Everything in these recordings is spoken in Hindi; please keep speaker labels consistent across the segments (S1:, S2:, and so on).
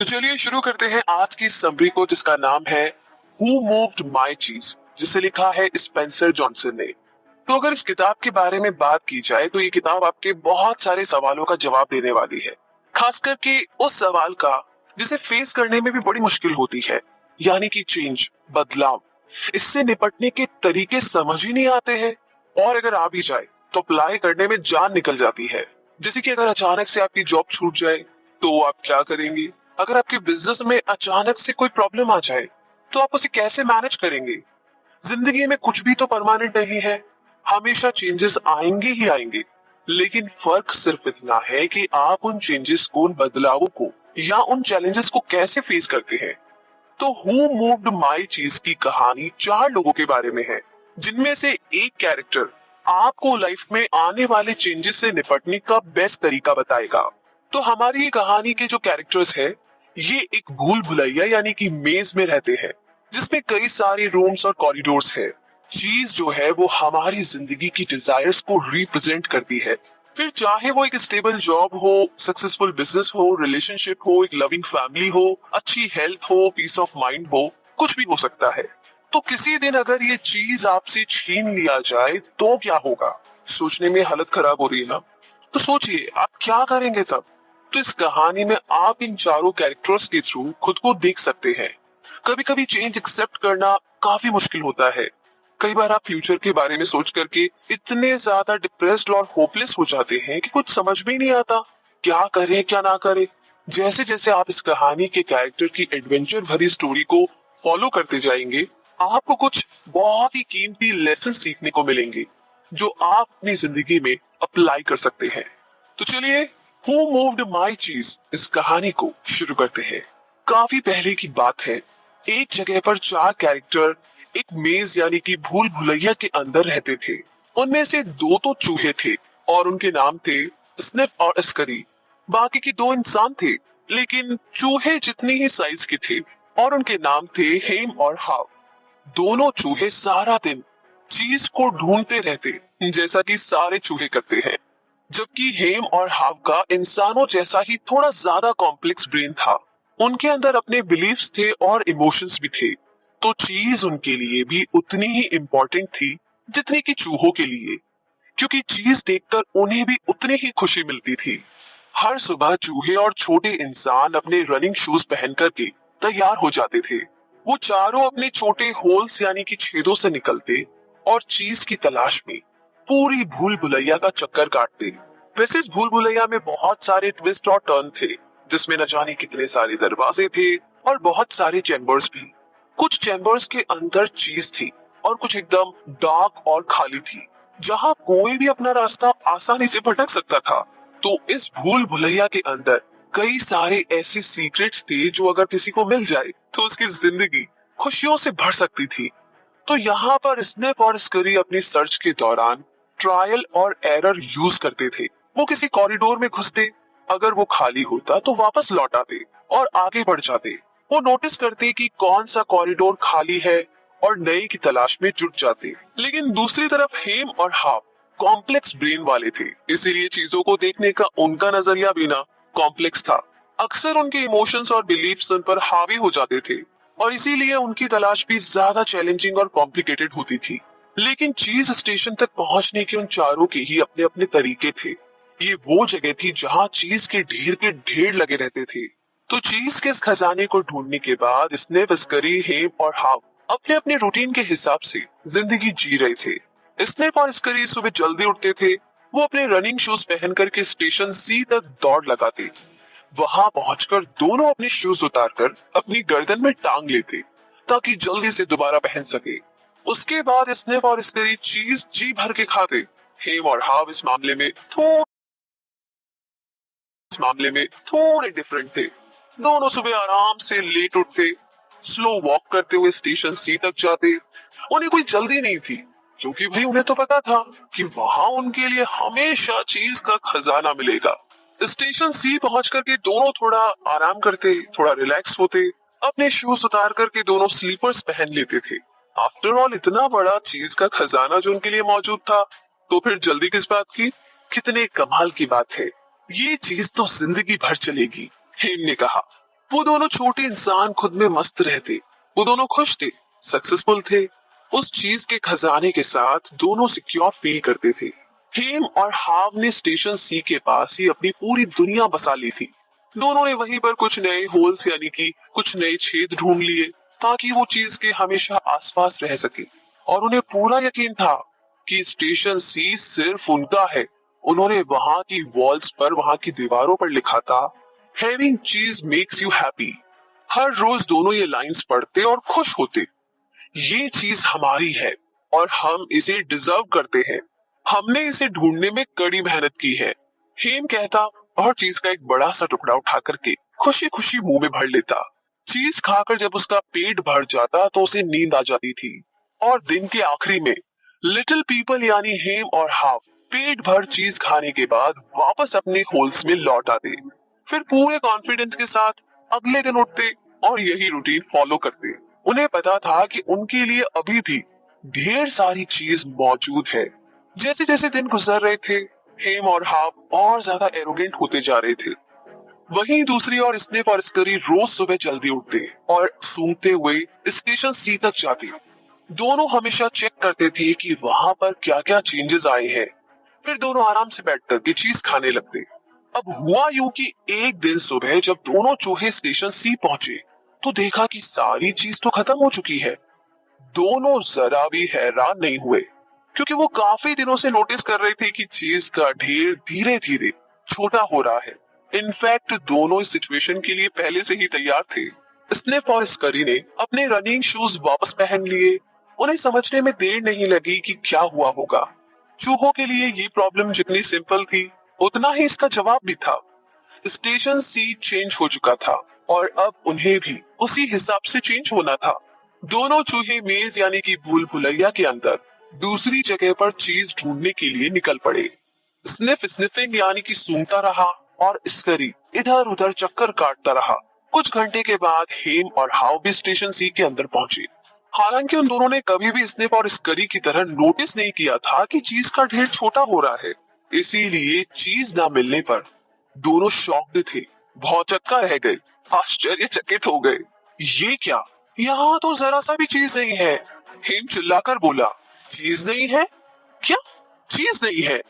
S1: तो चलिए शुरू करते हैं आज की समरी को, जिसका नाम है हु मूव्ड माई चीज, जिसे लिखा है स्पेंसर जॉनसन ने। तो अगर इस किताब के बारे में बात की जाए तो ये किताब आपके बहुत सारे सवालों का जवाब देने वाली है, खास करके उस सवाल का जिसे फेस करने में भी बड़ी मुश्किल होती है, यानी कि चेंज, बदलाव। इससे निपटने के तरीके समझ ही नहीं आते हैं, और अगर आ भी जाए तो अप्लाई करने में जान निकल जाती है। जैसे कि अगर अचानक से आपकी जॉब छूट जाए तो आप क्या करेंगे? अगर आपके बिजनेस में अचानक से कोई प्रॉब्लम आ जाए तो आप उसे कैसे मैनेज करेंगे? जिंदगी में कुछ भी तो परमानेंट नहीं है, हमेशा चेंजेस आएंगे ही आएंगे। लेकिन फर्क सिर्फ इतना है कि आप उन चेंजेस को, उन बदलावों को या उन चैलेंजेस को कैसे फेस करते हैं। तो हु मूव्ड माई चीज की कहानी चार लोगों के बारे में है, जिनमें से एक कैरेक्टर आपको लाइफ में आने वाले चेंजेस से निपटने का बेस्ट तरीका बताएगा। तो हमारी ये कहानी के जो कैरेक्टर्स है, ये एक भूल भुलैया यानी कि मेज में रहते हैं, जिसमें कई सारे रूम्स और कॉरिडोर्स है। चीज जो है वो हमारी जिंदगी की डिजायर्स को रिप्रेजेंट करती है। फिर चाहे वो एक स्टेबल जॉब हो, सक्सेसफुल बिजनेस हो, रिलेशनशिप हो, एक लविंग फैमिली हो, अच्छी हेल्थ हो, पीस ऑफ माइंड हो, कुछ भी हो सकता है। तो किसी दिन अगर ये चीज आपसे छीन लिया जाए तो क्या होगा? सोचने में हालत खराब हो रही है ना? तो सोचिए आप क्या करेंगे तब। तो इस कहानी में आप इन चारों कैरेक्टर्स के थ्रू खुद को देख सकते हैं। कभी कभी चेंज एक्सेप्ट करना काफी मुश्किल होता है। कई बार आप फ्यूचर के बारे में सोच करके इतने ज्यादा डिप्रेस्ड और होपलेस हो जाते हैं कि कुछ समझ में ही नहीं आता क्या करें क्या ना करें। जैसे जैसे आप इस कहानी के कैरेक्टर की एडवेंचर भरी स्टोरी को फॉलो करते जाएंगे, आपको कुछ बहुत ही कीमती लेसन सीखने को मिलेंगे, जो आप अपनी जिंदगी में अप्लाई कर सकते हैं। तो चलिए हु मूव्ड माई चीज इस कहानी को शुरू करते हैं। काफी पहले की बात है, एक जगह पर चार कैरेक्टर एक मेज यानी कि भूल भुलैया के अंदर रहते थे। उनमें से दो तो चूहे थे और उनके नाम थे स्निफ और अस्करी। बाकी के दो इंसान थे, लेकिन चूहे जितनी ही साइज के थे, और उनके नाम थे हेम और हाव। दोनों चूहे सारा दिन चीज को ढूंढते रहते, जैसा कि सारे चूहे करते हैं। जबकि हेम और हाव का इंसानों जैसा ही थोड़ा ज्यादा कॉम्प्लेक्स ब्रेन था। उनके अंदर अपने बिलीफ्स थे और इमोशंस भी थे। तो चीज उनके लिए भी उतनी ही इम्पोर्टेंट थी जितनी कि चूहों के लिए, क्योंकि चीज देखकर उन्हें भी उतनी ही खुशी मिलती थी। हर सुबह चूहे और छोटे इंसान अपने रनिंग शूज पहन करके तैयार हो जाते थे। वो चारों अपने छोटे होल्स यानी कि छेदों से निकलते और चीज की तलाश में पूरी भूल भुलैया का चक्कर काटते। वैसे इस भूल भुलैया में बहुत सारे ट्विस्ट और टर्न थे, जिसमें न जाने कितने सारे दरवाजे थे और बहुत सारे चैम्बर्स भी। कुछ चैम्बर्स के अंदर चीज थी और कुछ एकदम डार्क और खाली थी, जहां कोई भी अपना रास्ता आसानी से भटक सकता था। तो इस भूल भुलैया के अंदर कई सारे ऐसे सीक्रेट्स थे जो अगर किसी को मिल जाए तो उसकी जिंदगी खुशियों से भर सकती थी। तो यहाँ पर स्निफ और स्करी अपनी सर्च के दौरान ट्रायल और एरर यूज करते थे। वो किसी कॉरिडोर में घुसते, अगर वो खाली होता तो वापस लौट आते और आगे बढ़ जाते। वो नोटिस करते कि कौन सा कॉरिडोर खाली है और नए की तलाश में जुट जाते। लेकिन दूसरी तरफ हेम और हाव कॉम्प्लेक्स ब्रेन वाले थे, इसीलिए चीजों को देखने का उनका नजरिया भी ना कॉम्प्लेक्स था। अक्सर उनके इमोशंस और बिलीफ्स उन पर हावी हो जाते थे, और इसीलिए उनकी तलाश भी ज्यादा चैलेंजिंग और कॉम्प्लिकेटेड होती थी। लेकिन चीज स्टेशन तक पहुंचने के उन चारों के ही अपने अपने तरीके थे। ये वो जगह थी जहां चीज के ढेर लगे रहते थे। तो चीज के इस खजाने को ढूंढने के बाद स्निफ, स्करी, हेम और हाव अपने अपने रूटीन के हिसाब से जिंदगी जी रहे थे। स्निफ और स्करी सुबह जल्दी उठते थे। वो अपने रनिंग शूज पहन करके स्टेशन सी तक दौड़ लगाते। वहां पहुंचकर दोनों अपने शूज उतारकर अपनी गर्दन में टांग लेते, ताकि जल्दी से दोबारा पहन सके। उसके बाद स्निफ और स्करी चीज जी भर के खाते। हेम और हाव इस मामले में थोड़े डिफरेंट थे। दोनों सुबह आराम से लेट उठते, स्लो वॉक करते हुए स्टेशन सी तक जाते। उन्हें कोई जल्दी नहीं थी, क्योंकि भाई उन्हें तो पता था कि वहां उनके लिए हमेशा चीज का खजाना मिलेगा। स्टेशन सी पहुंच करके दोनों थोड़ा आराम करते, थोड़ा रिलैक्स होते। अपने शूज उतार करके दोनों स्लीपर्स पहन लेते थे। आफ्टर ऑल इतना बड़ा चीज का खजाना जो उनके लिए मौजूद था, तो फिर जल्दी किस बात की? कितने कमाल की बात है, ये चीज तो जिंदगी भर चलेगी, हेम ने कहा। वो दोनों छोटे इंसान खुद में मस्त रहते। वो दोनों खुश थे, सक्सेसफुल थे। उस चीज के खजाने के साथ दोनों सिक्योर फील करते थे। हेम और हाव ने स्टेशन सी के पास ही अपनी पूरी दुनिया बसा ली थी। दोनों ने वहीं पर कुछ नए होल्स यानी कि कुछ नए छेद ढूंढ लिए ताकि वो चीज के हमेशा आसपास रह सके। और उन्हें पूरा यकीन था कि स्टेशन सी सिर्फ उनका है। उन्होंने वहां की वॉल्स पर, वहां की दीवारों पर लिखा था, हैविंग चीज मेक्स यू हैप्पी। हर रोज दोनों ये लाइंस पढ़ते और खुश होते। ये चीज हमारी है और हम इसे डिजर्व करते हैं। हमने इसे ढूंढने में कड़ी मेहनत की है। हेम कहता और चीज का एक बड़ा सा टुकड़ा उठा करके खुशी खुशी मुंह में भर लेता। चीज खाकर जब उसका पेट भर जाता तो उसे नींद आ जाती थी। और दिन के आखिरी में लिटिल पीपल यानी हेम और हाव पेट भर चीज खाने के बाद वापस अपने होल्स में लौट आते। फिर पूरे कॉन्फिडेंस के साथ अगले दिन उठते और यही रूटीन फॉलो करते। उन्हें पता था कि उनके लिए अभी भी ढेर सारी चीज मौजूद है। जैसे जैसे दिन गुजर रहे थे, हेम और हाव और ज्यादा एरोगेंट होते जा रहे थे। वहीं दूसरी ओर स्निफ और स्करी रोज सुबह जल्दी उठते और सूंघते हुए स्टेशन सी तक जाते। दोनों हमेशा चेक करते थे कि वहां पर क्या क्या चेंजेस आए हैं। फिर दोनों आराम से बैठ करके चीज खाने लगते। अब हुआ यूं कि एक दिन सुबह जब दोनों चूहे स्टेशन सी पहुंचे तो देखा कि सारी चीज तो खत्म हो चुकी है। दोनों जरा भी हैरान नहीं हुए क्योंकि वो काफी दिनों से नोटिस कर रहे थे कि चीज का ढेर धीरे धीरे छोटा हो रहा है। इनफैक्ट दोनों इस सिचुएशन के लिए पहले से ही तैयार थे। स्निफ और स्करी ने अपने रनिंग शूज वापस पहन लिए। उन्हें समझने में देर नहीं लगी कि क्या हुआ होगा। चूहों के लिए ये प्रॉब्लम जितनी सिंपल थी उतना ही इसका जवाब भी था। स्टेशन सी चेंज हो चुका था और अब उन्हें भी उसी हिसाब से चेंज होना था। दोनों चूहे मेज यानी कि भूल भुलैया के अंदर दूसरी जगह पर चीज ढूंढने के लिए निकल पड़े। स्निफ स्निफिंग यानी कि सूंघता रहा और स्करी इधर उधर चक्कर काटता रहा। कुछ घंटे के बाद हेम और हाव भी स्टेशन सी के अंदर पहुंचे। हालांकि उन दोनों ने कभी भी स्निफ और स्करी की तरह नोटिस नहीं किया था कि चीज का ढेर छोटा हो रहा है। इसीलिए चीज ना मिलने पर दोनों शॉक्ड थे, भौचक्का रह गए, आश्चर्यचकित हो गए। ये क्या, यहाँ तो जरा सा भी चीज नहीं है। हेम चिल्लाकर बोला, चीज नहीं है? क्या चीज नहीं है?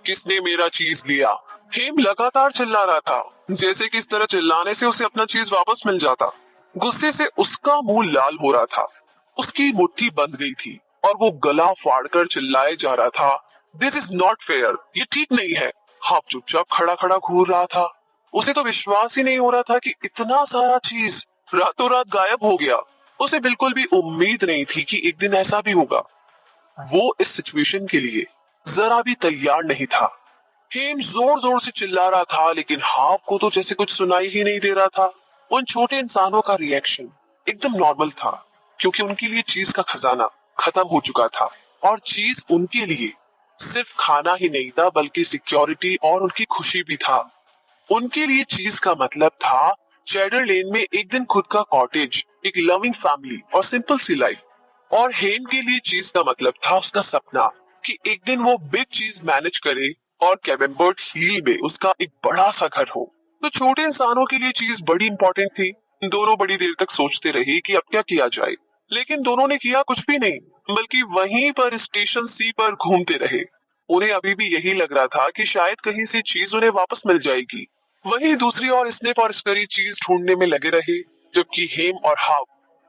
S1: किसने मेरा चीज लिया? हेम लगातार चिल्ला रहा था, जैसे कि इस तरह चिल्लाने से उसे अपना चीज वापस मिल जाता। गुस्से से उसका मुंह लाल हो रहा था, उसकी मुट्ठी बंध गई थी और वो गला फाड़कर चिल्लाए जा रहा था, दिस इज नॉट फेयर, ये ठीक नहीं है। हाफ चुपचाप खड़ा खड़ा घूर रहा था। उसे तो विश्वास ही नहीं हो रहा था कि इतना सारा चीज रातों रात गायब हो गया। उसे बिल्कुल भी उम्मीद नहीं थी कि एक दिन ऐसा भी होगा। वो इस सिचुएशन के लिए जरा भी तैयार नहीं था। हेम जोर जोर से चिल्ला रहा था लेकिन हाव को तो जैसे कुछ सुनाई ही नहीं दे रहा था। उन छोटे इंसानों का रिएक्शन एकदम नॉर्मल था क्योंकि उनके लिए चीज का खजाना खत्म हो चुका था और चीज उनके लिए सिर्फ खाना ही नहीं था बल्कि सिक्योरिटी और उनकी खुशी भी था। उनके लिए चीज का मतलब था चैडर लेन में एक दिन खुद का कॉटेज, एक लविंग फैमिली और सिंपल सी लाइफ। और हेम के लिए चीज का मतलब था उसका सपना कि एक दिन वो बिग चीज मैनेज करे और कैवेंबर्ट हिल में उसका एक बड़ा सा घर हो। तो छोटे इंसानों के लिए चीज बड़ी इंपॉर्टेंट थी। दोनों बड़ी देर तक सोचते रहे कि अब क्या किया जाए, लेकिन दोनों ने किया कुछ भी नहीं बल्कि वहीं पर स्टेशन सी पर घूमते रहे। उन्हें अभी भी यही लग रहा था कि शायद कहीं से चीज उन्हें वापस मिल जाएगी। वहीं दूसरी ओर स्निफ और स्करी चीज ढूंढने में लगे रहे जबकि हेम और हाव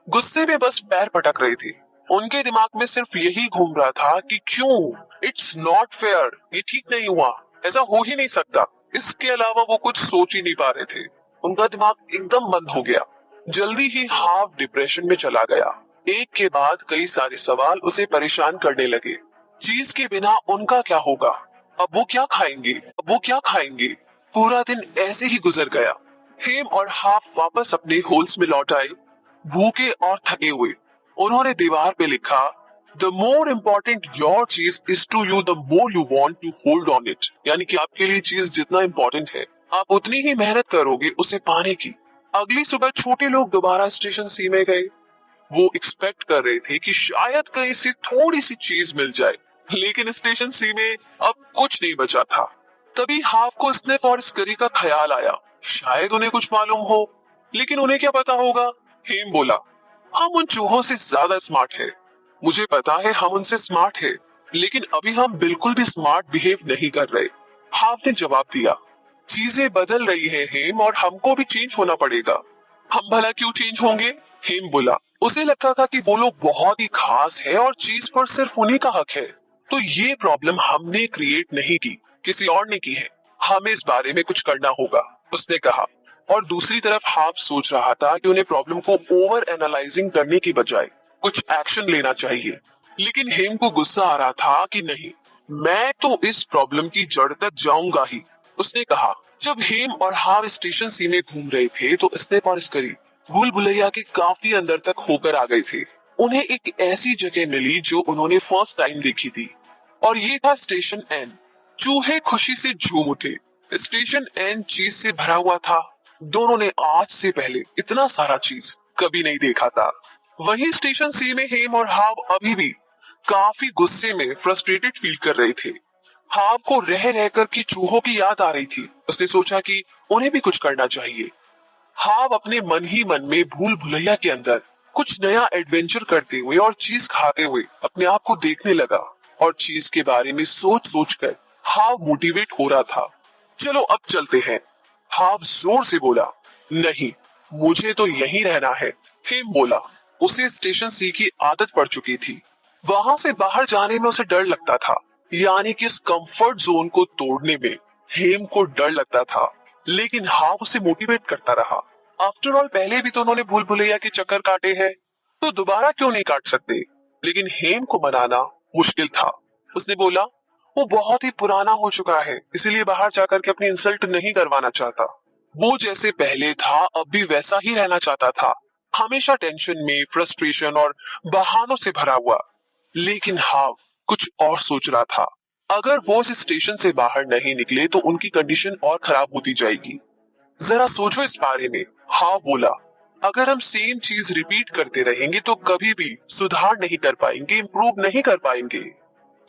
S1: गुस्से में बस पैर पटक रहे थे। उनके दिमाग में सिर्फ यही घूम रहा था कि क्यों, इट्स नॉट फेयर, ये ठीक नहीं हुआ, ऐसा हो ही नहीं सकता। इसके अलावा वो कुछ सोच ही नहीं पा रहे थे। उनका दिमाग एकदम बंद हो गया। जल्दी ही हाव डिप्रेशन में चला गया। एक के बाद कई सारे सवाल उसे परेशान करने लगे। चीज के बिना उनका क्या होगा? अब वो क्या खाएंगे? अब वो क्या खाएंगे? पूरा दिन ऐसे ही गुजर गया। हेम और हाफ वापस अपने होल्स में लौट आए, भूखे और थके हुए। उन्होंने दीवार पे लिखा, द मोर इम्पोर्टेंट योर चीज is to you, the more you want to hold on it. यानी कि आपके लिए चीज जितना इम्पोर्टेंट है आप उतनी ही मेहनत करोगे उसे पाने की। अगली सुबह छोटे लोग दोबारा स्टेशन सी में गए। वो एक्सपेक्ट कर रहे थे कि शायद कहीं से थोड़ी सी चीज मिल जाए, लेकिन स्टेशन सी में अब कुछ नहीं बचा था। तभी हाफ को स्निफ और स्करी का ख्याल आया, शायद उन्हें कुछ मालूम हो। लेकिन उन्हें क्या पता होगा? हेम बोला, हम उन चूहों से ज्यादा स्मार्ट है। मुझे पता है हम उनसे स्मार्ट है, लेकिन अभी हम बिल्कुल भी स्मार्ट बिहेव नहीं कर रहे। हाव ने जवाब दिया, चीजें बदल रही है हेम, और हमको भी चेंज होना पड़ेगा। हम भला क्यों चेंज होंगे? हेम बोला, उसे लगता था कि वो लोग बहुत ही खास है और चीज पर सिर्फ उन्हीं का हक है। तो ये प्रॉब्लम हमने क्रिएट नहीं की, किसी और ने की है। हमें इस बारे में कुछ करना होगा, उसने कहा। और दूसरी तरफ हाफ सोच रहा था कि उन्हें प्रॉब्लम को ओवर एनालाइजिंग करने की बजाय कुछ एक्शन लेना चाहिए। लेकिन हेम को गुस्सा आ रहा था कि नहीं, मैं तो इस प्रॉब्लम की जड़ तक जाऊंगा ही, उसने कहा। जब हेम और हाव स्टेशन सी में घूम रहे थे तो स्नेप और स्करी भूल भुलैया के काफी अंदर तक होकर आ गए थे। उन्हें एक ऐसी जगह मिली जो उन्होंने फर्स्ट टाइम देखी थी, और ये था स्टेशन एन। चूहे खुशी से झूम उठे। स्टेशन एन चीज से भरा हुआ था। दोनों ने आज से पहले इतना सारा चीज कभी नहीं देखा था। वहीं स्टेशन सी में हेम और हाव अभी भी काफी गुस्से में फ्रस्ट्रेटेड फील कर रहे थे। हाव को रह रहकर की चूहों की याद आ रही थी। उसने सोचा कि उन्हें भी कुछ करना चाहिए। हाव अपने मन ही मन में भूल भुलैया के अंदर कुछ नया एडवेंचर करते हुए और चीज खाते हुए अपने आप को देखने लगा, और चीज के बारे में सोच सोच कर हाव मोटिवेट हो रहा था। चलो अब चलते हैं, हाव जोर से बोला। नहीं, मुझे तो यहीं रहना है, हेम बोला। उसे स्टेशन सी की आदत पड़ चुकी थी। वहां से बाहर जाने में उसे डर लगता था, यानी कि इस कंफर्ट जोन को तोड़ने में हेम को डर लगता था। लेकिन हाव उसे मोटिवेट करता रहा। आफ्टर ऑल पहले भी तो उन्होंने भूल भुलैया के चक्कर काटे हैं, तो दोबारा क्यों नहीं काट सकते? लेकिन हेम को मनाना मुश्किल था। उसने बोला, वो बहुत ही पुराना हो चुका है, इसीलिए बाहर जाकर के अपनी इंसल्ट नहीं करवाना चाहता। वो जैसे पहले था अब भी वैसा ही रहना चाहता था, हमेशा टेंशन में, फ्रस्ट्रेशन और बहानों से भरा हुआ। लेकिन हाव कुछ और सोच रहा था। अगर वो इस स्टेशन से बाहर नहीं निकले तो उनकी कंडीशन और खराब होती जाएगी। जरा सोचो इस बारे में, हाव बोला। अगर हम सेम चीज रिपीट करते रहेंगे तो कभी भी सुधार नहीं कर पाएंगे, इम्प्रूव नहीं कर पाएंगे।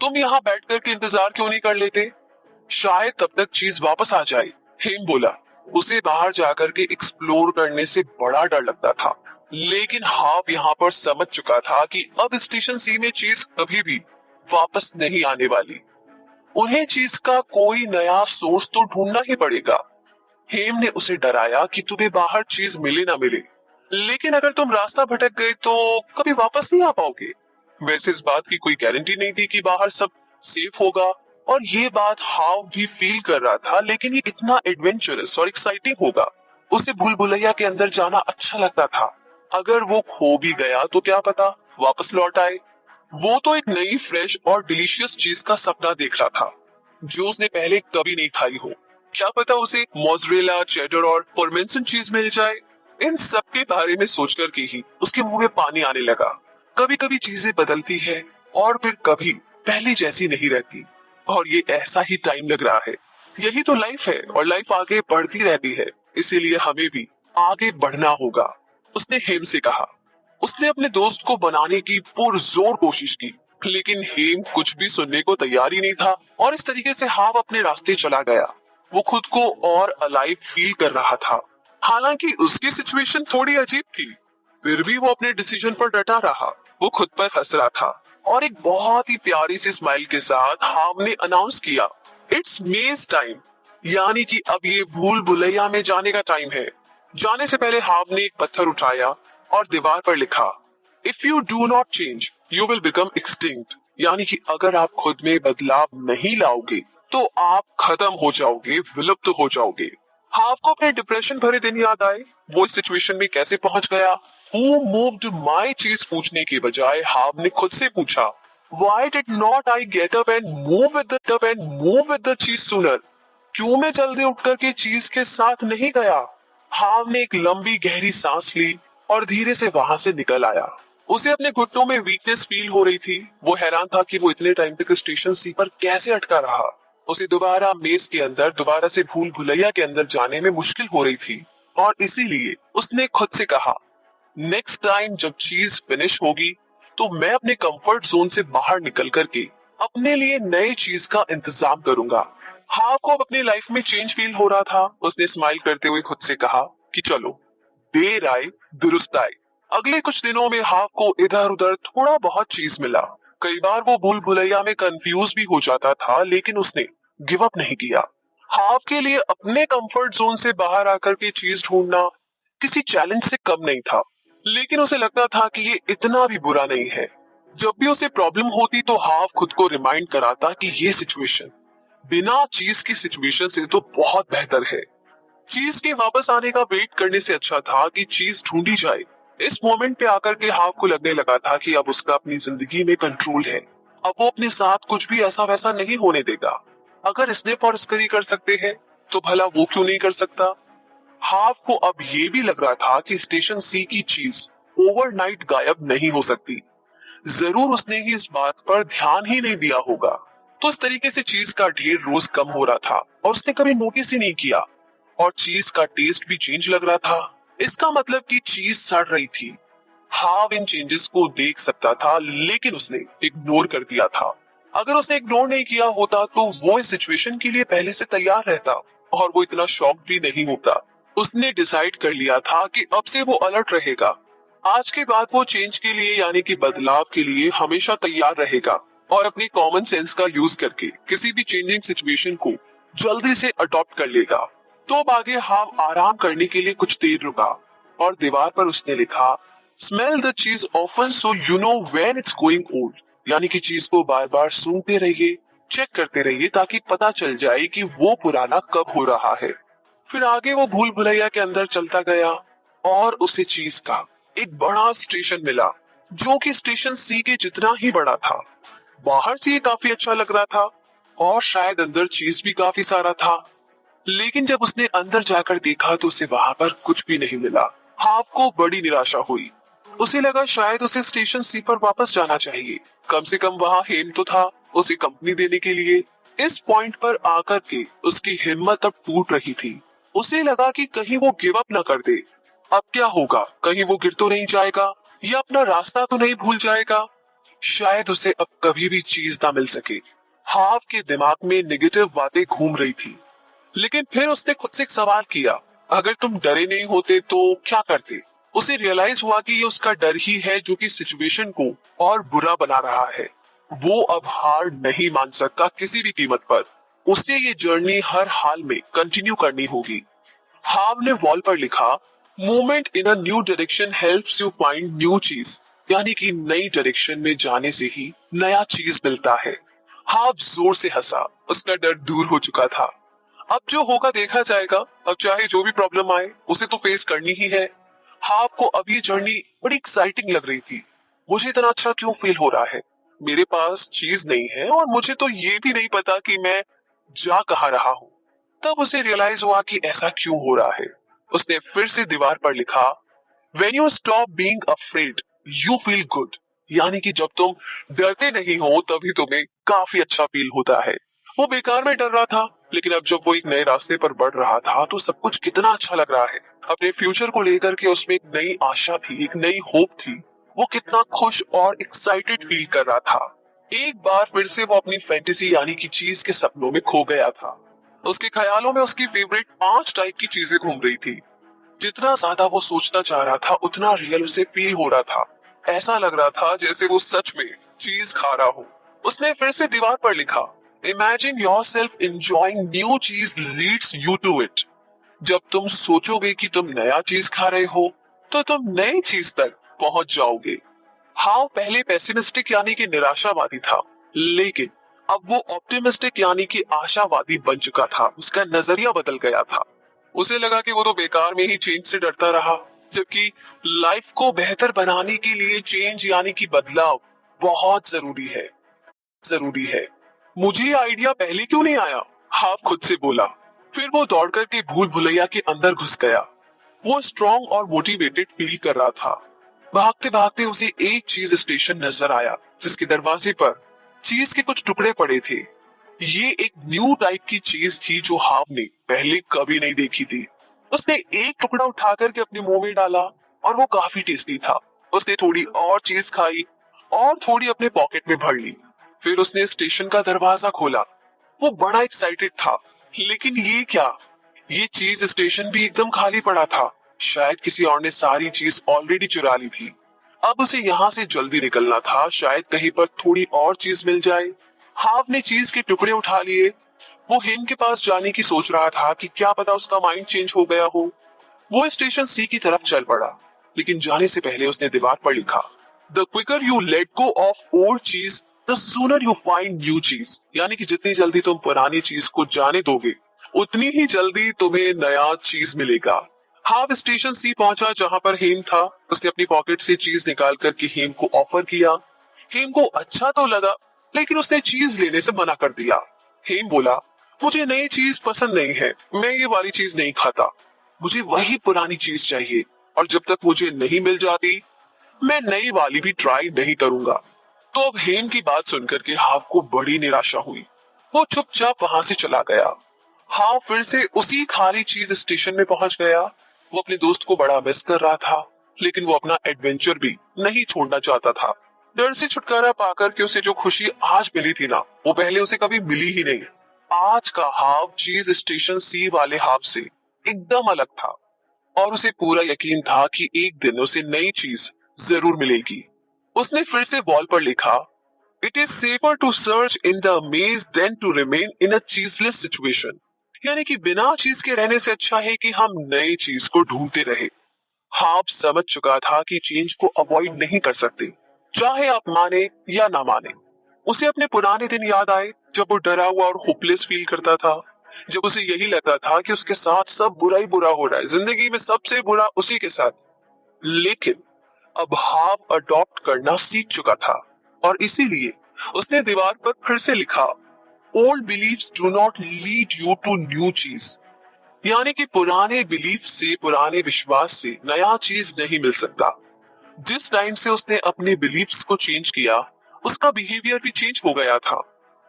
S1: तुम यहाँ बैठ कर के इंतजार क्यों नहीं कर लेते? शायद तब तक चीज वापस आ जाए, हेम बोला। उसे बाहर जाकर के एक्सप्लोर करने से बड़ा डर लगता था। लेकिन हाव यहाँ पर समझ चुका था कि अब स्टेशन सी में चीज कभी भी वापस नहीं आने वाली। उन्हें चीज का कोई नया सोर्स तो ढूंढना ही पड़ेगा। हेम ने उसे डराया कि तुम्हें बाहर चीज मिले ना मिले, लेकिन अगर तुम रास्ता भटक गए तो कभी वापस नहीं आ पाओगे। वैसे इस बात की कोई गारंटी नहीं थी कि बाहर सब सेफ होगा, और ये बात हाव भी फील कर रहा था। लेकिन ये इतना एडवेंचरस और एक्साइटिंग होगा। उसे भूल भुलैया के अंदर जाना अच्छा लगता था। अगर वो खो भी गया तो क्या पता वापस लौट आए। वो तो एक नई फ्रेश और डिलीशियस चीज का सपना देख रहा था, जो उसने पहले कभी नहीं खाई हो। क्या पता उसे मोज़रेला, चेडर और पार्मेसन चीज मिल जाए। इन सब के बारे में सोचकर के ही उसके मुंह में पानी आने लगा। कभी कभी चीजें बदलती है और फिर कभी पहले जैसी नहीं रहती, और ये ऐसा ही टाइम लग रहा है। यही तो लाइफ है, और लाइफ आगे बढ़ती रहती है, इसीलिए हमें भी आगे बढ़ना होगा, उसने हेम से कहा। उसने अपने दोस्त को बनाने की पुरजोर कोशिश की, लेकिन हेम कुछ भी सुनने को तैयार ही नहीं था, और इस तरीके से हाव अपने रास्ते चला गया। वो खुद को और अलाइव फील कर रहा था। हालांकि उसकी सिचुएशन थोड़ी अजीब थी, फिर भी वो अपने डिसीजन पर डटा रहा। वो खुद पर हंस रहा था, और एक बहुत ही प्यारी सी स्माइल के साथ हाव ने अनाउंस किया, इट्स मेज टाइम, यानी कि अब ये भूल भुलैया में जाने का टाइम है। जाने से पहले हाव ने एक पत्थर उठाया और दीवार पर लिखा, if you do not change you will become extinct, यानी कि अगर आप खुद में बदलाव नहीं लाओगे तो आप खत्म हो जाओगे, विलुप्त हो जाओगे। हाव को अपने डिप्रेशन भरे दिन याद आए। वो इस सिचुएशन में कैसे पहुंच गया? हु मूव्ड माय चीज पूछने के बजाय हाव ने खुद से पूछा, why did not I get up and move with the चीज सूनर? क्यों मैं जल्दी उठकर के चीज के साथ नहीं गया? हाव ने एक लंबी गहरी सांस ली और धीरे से वहां से निकल आया। उसे अपने घुटनों में वीकनेस फील हो रही थी। वो हैरान था कि वो इतने टाइम तक स्टेशन सी पर कैसे अटका रहा। उसे दोबारा मेज के अंदर, दोबारा से भूल भुलैया के अंदर जाने में मुश्किल हो रही थी, और इसीलिए उसने खुद से कहा, नेक्स्ट टाइम जब चीज फिनिश होगी तो मैं अपने कंफर्ट जोन से बाहर निकल करके अपने लिए नए चीज का इंतजाम करूंगा। हाव को अब अपनी लाइफ में चेंज फील हो रहा था। उसने स्माइल करते हुए खुद से कहा कि चलो देर आए दुरुस्त आए। अगले कुछ दिनों में हाव को इधर उधर थोड़ा बहुत चीज मिला। कई बार वो भूल भुलैया में कंफ्यूज भी हो जाता था, लेकिन उसने गिव अप नहीं किया। हाव के लिए अपने कंफर्ट जोन से बाहर आकर के चीज ढूंढना किसी चैलेंज से कम नहीं था, लेकिन उसे लगता था कि ये इतना भी बुरा नहीं है। जब भी उसे प्रॉब्लम होती तो हाव खुद को रिमाइंड कराता कि ये सिचुएशन बिना चीज की सिचुएशन से तो बहुत बेहतर है। चीज के वापस आने का वेट करने से अच्छा था कि चीज ढूंढी जाए। इस मोमेंट पे आकर के हाव को लगने लगा था कि अब उसका अपनी जिंदगी में कंट्रोल है। अब वो अपने साथ कुछ भी ऐसा वैसा नहीं होने देगा। अगर स्नेप और स्करी कर सकते हैं तो भला वो क्यों नहीं कर सकता। हाव को अब ये भी लग रहा था कि स्टेशन सी की चीज ओवरनाइट गायब नहीं हो सकती। जरूर उसने ही इस बात पर ध्यान ही नहीं दिया होगा। तो इस तरीके से चीज का ढेर रोज कम हो रहा था और उसने कभी नोटिस ही नहीं किया, और चीज का टेस्ट भी चेंज लग रहा था। इसका मतलब कि चीज सड़ रही थी। हाव इन चेंजेस को देख सकता था, लेकिन उसने इग्नोर कर दिया था। अगर उसने इग्नोर नहीं किया होता तो वो इस सिचुएशन के लिए पहले से तैयार रहता और वो इतना शॉक भी नहीं होता। उसने डिसाइड कर लिया था कि अब से वो अलर्ट रहेगा। आज के बाद वो चेंज के लिए यानी कि बदलाव के लिए हमेशा तैयार रहेगा और अपनी कॉमन सेंस का यूज करके किसी भी चेंजिंग सिचुएशन को जल्दी से अडॉप्ट कर लेगा। तो अब आगे हाव आराम करने के लिए कुछ देर रुका और दीवार पर उसने लिखा, स्मेल द चीज often so you know when it's going old. यानी कि चीज को बार बार सूंघते रहिए, चेक करते रहिए ताकि पता चल जाए कि वो पुराना कब हो रहा है। फिर आगे वो भूल भुलैया के अंदर चलता गया और उसे चीज का एक बड़ा स्टेशन मिला, जो कि स्टेशन सी के जितना ही बड़ा था। बाहर से ये काफी अच्छा लग रहा था और शायद अंदर चीज भी काफी सारा था, लेकिन जब उसने अंदर जाकर देखा तो उसे वहां पर कुछ भी नहीं मिला। हाव को बड़ी निराशा हुई। उसे लगा शायद उसे स्टेशन सी पर वापस जाना चाहिए। कम से कम वहां हेम तो था उसे कंपनी देने के लिए। इस पॉइंट पर आकर के उसकी हिम्मत अब टूट रही थी। उसे लगा कि कहीं वो गिव अप न कर दे। अब क्या होगा, कहीं वो गिर तो नहीं जाएगा या अपना रास्ता तो नहीं भूल जाएगा। शायद उसे अब कभी भी चीज ना मिल सके। हाव के दिमाग में नेगेटिव बातें घूम रही थी, लेकिन फिर उसने खुद से एक सवाल किया, अगर तुम डरे नहीं होते तो क्या करते। उसे रियलाइज हुआ कि ये उसका डर ही है जो कि सिचुएशन को और बुरा बना रहा है। वो अब हार नहीं मान सकता किसी भी कीमत पर। उसे ये जर्नी हर हाल में कंटिन्यू करनी होगी। हाव ने वॉल पर लिखा, movement in a new direction helps you find new चीज। यानी कि नई डायरेक्शन में जाने से ही नया चीज मिलता है। हाव जोर से हंसा, उसका डर दूर हो चुका था। अब जो होगा देखा जाएगा। अब चाहे जो भी प्रॉब्लम आए उसे तो फेस करनी ही है। हाव को अब ये जर्नी बड़ी एक्साइटिंग लग रही थी। मुझे इतना अच्छा क्यों फील हो रहा है, मेरे पास चीज नहीं है और मुझे तो ये भी नहीं पता कि मैं जा कहाँ रहा हूँ। तब उसे रियलाइज हुआ कि ऐसा क्यों हो रहा है। उसने फिर से दीवार पर लिखा, When you stop being afraid, you feel good। यानी कि जब तुम डरते नहीं हो तभी तुम्हें काफी अच्छा फील होता है। वो बेकार में डर रहा था, लेकिन अब जब वो एक नए रास्ते पर बढ़ रहा था तो सब कुछ कितना अच्छा लग रहा है। अपने फ्यूचर को लेकर के उसमें एक नई आशा थी, एक नई होप थी। वो कितना खुश और एक्साइटेड फील कर रहा था। एक बार फिर से वो अपनी फैंटेसी यानी कि चीज के सपनों में खो गया था। उसके ख्यालों में उसकी फेवरेट 5 टाइप की चीजें घूम रही थी। जितना ज्यादा वो सोचना चाह रहा था उतना रियल उसे फील हो रहा था। ऐसा लग रहा था जैसे वो सच में चीज खा रहा हो। उसने फिर से दीवार पर लिखा, इमेजिन योरसेल्फ एंजॉयिंग न्यू चीज लीड्स यू टू इट। जब तुम सोचोगे कि तुम नया चीज खा रहे हो तो तुम नई चीज तक पहुंच जाओगे। हाव पहले पेसिमिस्टिक यानी कि निराशावादी था, लेकिन अब वो ऑप्टिमिस्टिक यानी कि आशावादी बन चुका था। उसका नजरिया बदल गया था। उसे लगा कि वो तो बेकार में ही चेंज से डरता रहा, जबकि लाइफ को बेहतर बनाने के लिए चेंज यानी कि बदलाव बहुत जरूरी है। जरूरी है। मुझे ये आइडिया पहले क्यों नहीं आया, हाव खुद से बोला। फिर वो दौड़ करके भूल भुलैया के अंदर घुस गया। वो स्ट्रॉन्ग और मोटिवेटेड फील कर रहा था। भागते भागते उसे एक चीज स्टेशन नजर आया, जिसके दरवाजे पर चीज के कुछ टुकड़े पड़े थे। ये एक न्यू टाइप की चीज थी जो हाव ने पहले कभी नहीं देखी थी। उसने एक टुकड़ा उठा करके अपने मुंह में डाला और वो काफी टेस्टी था। उसने थोड़ी और चीज खाई और थोड़ी अपने पॉकेट में भर ली। फिर उसने स्टेशन का दरवाजा खोला। वो बड़ा एक्साइटेड था, लेकिन ये क्या, ये चीज स्टेशन भी एकदम खाली पड़ा था। शायद किसी और ने सारी चीज ऑलरेडी चुरा ली थी। अब उसे यहाँ से जल्दी निकलना था, शायद कहीं पर थोड़ी और चीज मिल जाए। हाव ने चीज के टुकड़े उठा लिए। वो हेम के पास जाने की सोच रहा था कि क्या पता उसका माइंड चेंज हो गया हो। वो स्टेशन सी की तरफ चल पड़ा, लेकिन जाने से पहले उसने दीवार पर लिखा, the quicker you let go of old cheese the sooner you find new चीज। यानी कि जितनी जल्दी तुम पुरानी चीज को जाने दोगे, उतनी ही जल्दी तुम्हें नया चीज मिलेगा। हाव स्टेशन सी पहुंचा जहां पर हेम था। उसने अपनी पॉकेट से चीज निकाल करके हेम को ऑफर किया। हेम को अच्छा तो लगा, लेकिन उसने चीज लेने से मना कर दिया। हेम बोला, मुझे नई चीज पसंद नहीं है, मैं ये वाली चीज नहीं खाता, मुझे वही पुरानी चीज चाहिए, और जब तक मुझे नहीं मिल जाती मैं नई वाली भी ट्राई नहीं करूंगा। तो अब हेम की बात सुनकर के हाव को बड़ी निराशा हुई। वो चुपचाप वहां से चला गया। हाव फिर से उसी खाली चीज स्टेशन में पहुंच गया। वो अपने दोस्त को बड़ा मिस कर रहा था, लेकिन वो अपना एडवेंचर भी नहीं छोड़ना चाहता था। डर से छुटकारा पाकर के उसे जो खुशी आज मिली थी ना, वो पहले उसे कभी मिली ही नहीं। आज का हाव चीज स्टेशन सी वाले हाव से एकदम अलग था, और उसे पूरा यकीन था कि एक दिन उसे नई चीज जरूर मिलेगी। उसने फिर से वॉल पर लिखा, it is safer to search in the maze than to remain in a cheeseless situation. यानी कि बिना चीज के रहने से अच्छा है कि हम नई चीज को ढूंढते रहे। हाव समझ चुका था कि चेंज को अवॉइड नहीं कर सकते, चाहे आप माने या ना माने। उसे अपने पुराने दिन याद आए, जब वो डरा हुआ और होपलेस फील करता था, जब उसे यही लगता था कि उसके साथ सब बुरा ही बुरा हो रहा है, जिंदगी में सबसे बुरा उसी के साथ। लेकिन अब हाव अडॉप्ट करना सीख चुका था, और इसीलिए उसने दीवार पर फिर से लिखा, old beliefs do not lead you to new चीज। यानी कि पुराने बिलीफ से, पुराने विश्वास से नया चीज नहीं मिल सकता। जिस टाइम से उसने अपने बिलीफ्स को चेंज किया, उसका बिहेवियर भी चेंज हो गया था।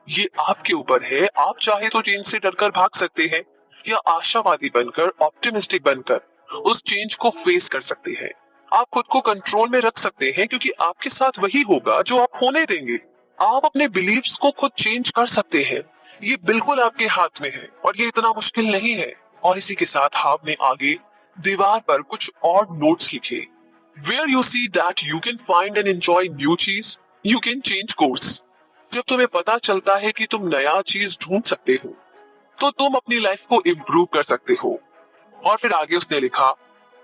S1: ये आपके ऊपर है, आप चाहे तो चेंज से डरकर भाग सकते हैं, या आशावादी बनकर, ऑप्टिमिस्टिक बनकर उस चेंज को फेस कर सकते हैं। आप खुद को कंट्रोल में रख सकते हैं, क्योंकि आपके साथ वही होगा जो आप होने देंगे। आप अपने बिलीफ्स को खुद चेंज कर सकते हैं, ये बिल्कुल आपके हाथ में है, और ये इतना मुश्किल नहीं है। और इसी के साथ हाव ने आगे दीवार पर कुछ और नोट्स लिखे, Where you see that you can find and enjoy new cheese, you can change course. जब तुम्हें पता चलता है कि तुम नया चीज ढूंढ सकते हो, तो तुम अपनी लाइफ को इम्प्रूव कर सकते हो। और फिर आगे उसने लिखा,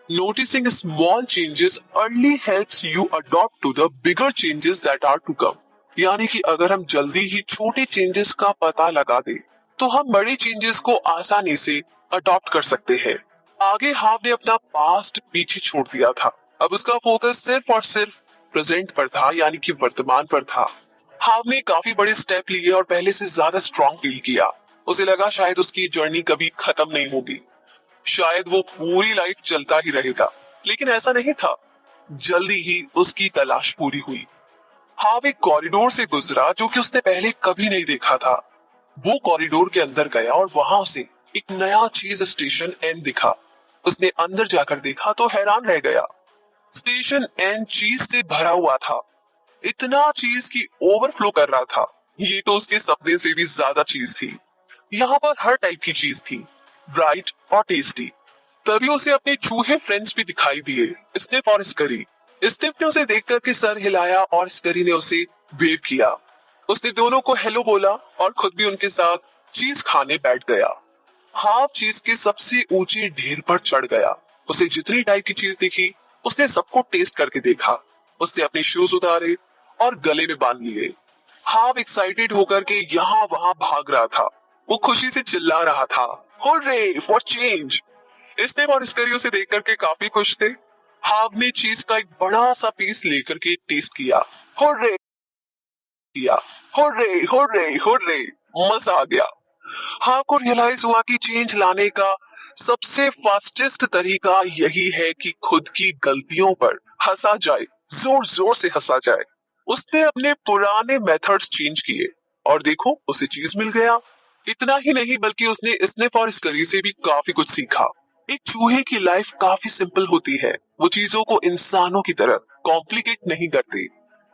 S1: Noticing small changes early helps you adopt to the bigger changes that are to come. यानी कि अगर हम जल्दी ही छोटे चेंजेस का पता लगा दे, तो हम बड़े चेंजेस को आसानी से अडॉप्ट कर सकते हैं। आगे हाव ने अपना पास्ट पीछे छोड़ दिया था। अब उसका फोकस सिर्फ और सिर्फ प्रेजेंट पर था, यानी कि वर्तमान पर था। हाव ने काफी बड़े स्टेप लिए और पहले से ज्यादा स्ट्रॉन्ग फील किया। उसे लगा शायद उसकी जर्नी कभी खत्म नहीं होगी, शायद वो पूरी लाइफ चलता ही रहेगा। लेकिन ऐसा नहीं था। जल्दी ही उसकी तलाश पूरी हुई। हाव एक कॉरिडोर से गुजरा जो कि उसने पहले कभी नहीं देखा था। वो कॉरिडोर के अंदर गया और वहां उसे एक नया चीज स्टेशन एन दिखा। उसने अंदर जाकर देखा तो हैरान रह गया। स्टेशन एन चीज से भरा हुआ था, इतना चीज की ओवरफ्लो कर रहा था। ये तो उसके सपने से भी ज्यादा चीज थी। यहाँ पर हर टाइप की चीज थी, ब्राइट और टेस्टी। तभी उसे अपने चूहे फ्रेंड्स भी दिखाई दिए, स्निफ और स्करी। स्निफ ने उसे देख करके सर हिलाया और स्करी ने उसे वेव किया। उसने दोनों को हेलो बोला और खुद भी उनके साथ चीज खाने बैठ गया। हाव चीज के सबसे ऊंचे ढेर पर चढ़ गया। उसे जितनी टाइप की चीज दिखी, उसने सबको टेस्ट करके देखा। उसने अपने शूज उतारे और गले में बांध लिए। हाव एक्साइटेड होकर के यहाँ वहां भाग रहा था। वो खुशी से चिल्ला रहा था, हुर्रे फॉर चेंज। स्नेप और स्करी उसे देख करके काफी खुश थे। हाव ने चीज का एक बड़ा सा पीस लेकर के टेस्ट किया। हुर्रे किया, हुर्रे हुर्रे हुर्रे, मजा आ गया। हाव को रियलाइज हुआ कि चेंज लाने का सबसे फास्टेस्ट तरीका यही है कि खुद की गलतियों पर हंसा जाए, जोर जोर से हंसा जाए। उसने अपने पुराने मेथड्स चेंज किए और देखो उसे चीज मिल गया। इतना ही नहीं बल्कि उसने स्निफ और स्करी से भी काफी कुछ सीखा। एक चूहे की लाइफ काफी सिंपल होती है। वो चीजों को इंसानों की तरह कॉम्प्लिकेट नहीं करते।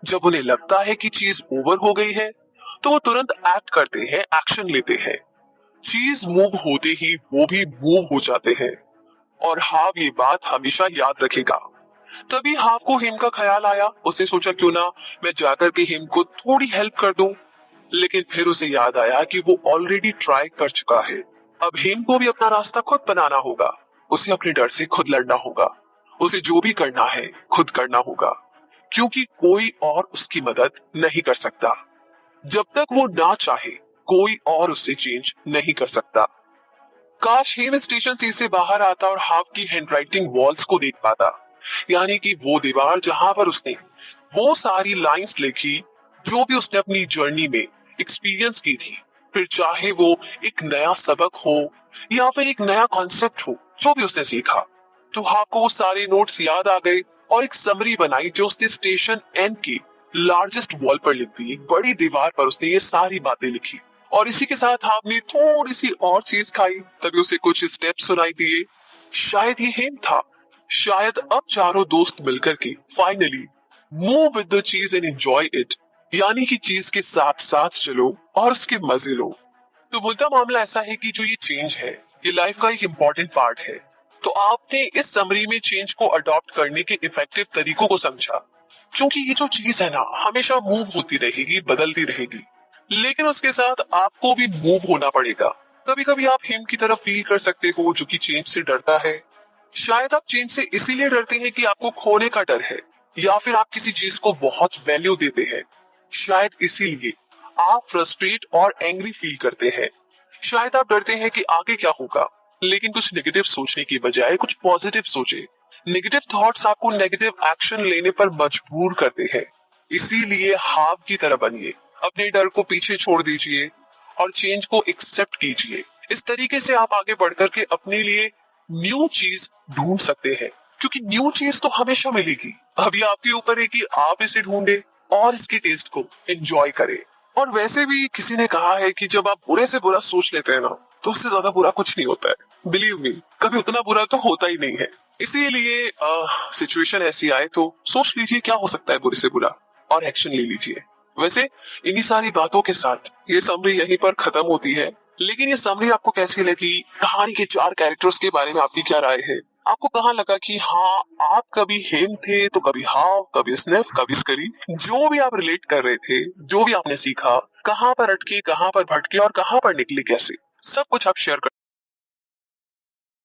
S1: जब उन्हें लगता है कि चीज ओवर हो गई है, तो वो तुरंत एक्ट करते हैं, एक्शन लेते हैं। चीज मूव होते ही वो भी मूव हो जाते हैं। और हाव ये बात हमेशा याद रखेगा। तभी हाव को हेम का ख्याल आया। उसने सोचा क्यों ना मैं जाकर के हेम को थोड़ी हेल्प कर दूं। लेकिन फिर उसे याद आया कि वो ऑलरेडी ट्राई कर चुका है। अब हेम को भी अपना रास्ता खुद बनाना होगा। उसे अपने डर से खुद लड़ना होगा। उसे जो भी करना है खुद करना होगा, क्योंकि कोई और उसकी मदद नहीं कर सकता। जब तक वो ना चाहे कोई और उससे चेंज नहीं कर सकता। काश हेम स्टेशन से बाहर आता और हाव की हैंडराइटिंग वॉल्स को देख पाता, यानी कि वो दीवार जहां पर उसने वो सारी लाइंस लिखी जो भी उसने अपनी जर्नी में एक्सपीरियंस की थी। फिर चाहे वो एक नया सबक हो या फिर एक नया कॉन्सेप्ट हो, जो भी उसने सीखा, तो हाव को वो सारे नोट्स याद आ गए और एक समरी बनाई जो उसने स्टेशन एन की लार्जेस्ट वॉल पर लिख दी। एक बड़ी दीवार पर उसने ये सारी बातें लिखी और इसी के साथ आपने थोड़ी सी और चीज खाई। तभी उसे कुछ स्टेप सुनाई दिए। शायद ये हेम था। शायद अब चारों दोस्त मिलकर के फाइनली मूव विद द चीज एंड एंजॉय इट, यानी कि चीज के साथ साथ चलो और उसके मजे लो। तो बोलता मामला ऐसा है कि जो ये चेंज है ये लाइफ का एक इम्पोर्टेंट पार्ट है। तो आपने इस समरी में चेंज को अडॉप्ट करने के इफेक्टिव तरीकों को समझा, क्योंकि ये जो चीज है ना हमेशा मूव होती रहेगी, बदलती रहेगी, लेकिन उसके साथ आपको भी मूव होना पड़ेगा। कभी कभी आप हिम की तरफ फील कर सकते हो जो कि चेंज से डरता है। शायद आप चेंज से इसीलिए डरते हैं कि आपको खोने का डर है, या फिर आप किसी चीज को बहुत वैल्यू देते हैं। शायद इसीलिए आप फ्रस्ट्रेट और एंग्री फील करते हैं। शायद आप डरते हैं कि आगे क्या होगा, लेकिन कुछ नेगेटिव सोचने की बजाय कुछ पॉजिटिव सोचे। नेगेटिव थॉट्स आपको नेगेटिव एक्शन लेने पर मजबूर करते हैं। इसीलिए हाव की तरह बनिए, अपने डर को पीछे छोड़ दीजिए और चेंज को एक्सेप्ट कीजिए। इस तरीके से आप आगे बढ़कर के अपने लिए न्यू चीज ढूंढ सकते हैं, क्योंकि न्यू चीज तो हमेशा मिलेगी। अभी आपके ऊपर है कि आप इसे ढूंढे और इसके टेस्ट को एंजॉय करें। और वैसे भी किसी ने कहा है कि जब आप बुरे से बुरा सोच लेते हैं ना, तो उससे ज्यादा बुरा कुछ नहीं होता है। बिलीव मी, कभी उतना बुरा तो होता ही नहीं है। इसीलिए सिचुएशन ऐसी आए तो सोच लीजिए क्या हो सकता है बुरे से बुरा, और एक्शन ले लीजिए। वैसे इन्हीं सारी बातों के साथ ये समरी यहीं पर खत्म होती है। लेकिन ये समरी आपको कैसी लगी? कहानी के 4 कैरेक्टर्स के बारे में आपकी क्या राय है? आपको कहाँ लगा कि हाँ आप कभी हेम थे तो कभी हाव, कभी स्निफ, कभी स्करी? जो भी आप रिलेट कर रहे थे, जो भी आपने सीखा, कहाँ पर अटके, कहाँ पर भटके और कहाँ पर निकले कैसे, सब कुछ आप शेयर कर